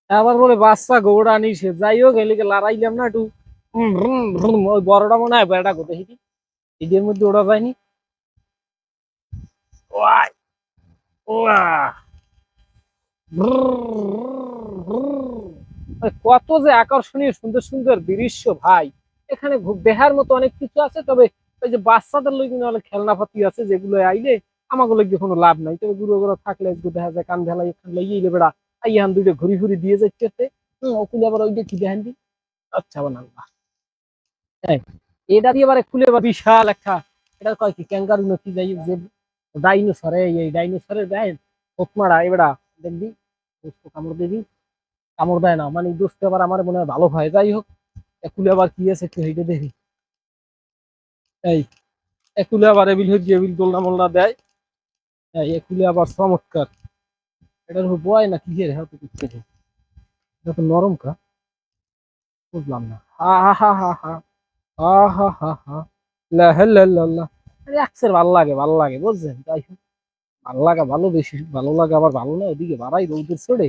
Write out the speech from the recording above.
আবার বলে বাচ্চা গৌড়া নিছে, যাই হোক এলিকে লড়াইলাম না একটু। ওই বড়টা মনে হয় বেড়া কোথায় হিটি এদের মধ্যে ওরা যায়নি। ওয়াই ওয়া কত যে আকর্ষণীয় সুন্দর সুন্দর দৃশ্য ভাই। এখানে দেখার মতো অনেক কিছু আছে, তবে ওই যে বাচ্চাদের লই কিন্তু অনেক খেলনাপাতি আছে যেগুলো আইলে আমাগুলো গিয়ে কোনো লাভ নাই। তবে গুরু গুলো থাকলে একটু দেখা যায় কান ঢালাই এখান লইয়ে বেড়া আইয়ান দুইটা ঘুরি ঘুরি দিয়ে যাচ্ছে। ওকুলে আবার ওইটা কি দেখেন দি। আচ্ছা বানাল্লাহ এটা দিয়ে এবারে খুলে বা বিশাল একটা, এটা কয় কি ক্যাঙ্গারু নাকি যাই যে ডাইনোসরে, এই ডাইনোসরের গায়ে হোক মারা এবারা দেখবি কামড় দিবি। কামড় দেয় না মানে দোস্ত আবার আমার মনে হয় ভালো হয়। যাই হোক একুলে আবার কি আছে একটু হেঁটে দেখি। এই একুলে আবার এবিল হয়ে গিয়ে এবিল দোলনা মোলনা দেয়। এই একুলে আবার চমৎকার। এটার উপর বয় না কি রে হয়তো কিছু এটা তো নরম কা, বুঝলাম না। হা হা হা হা হা হা হা হা হা লা হে লা লা লা। আরে আকসের ভাল লাগে ভাল লাগে বুঝছেন। যাই হোক ভাল লাগা ভালো, বেশি ভালো লাগে আবার ভালো না, ওদিকে বাড়াই রোদের ছেড়ে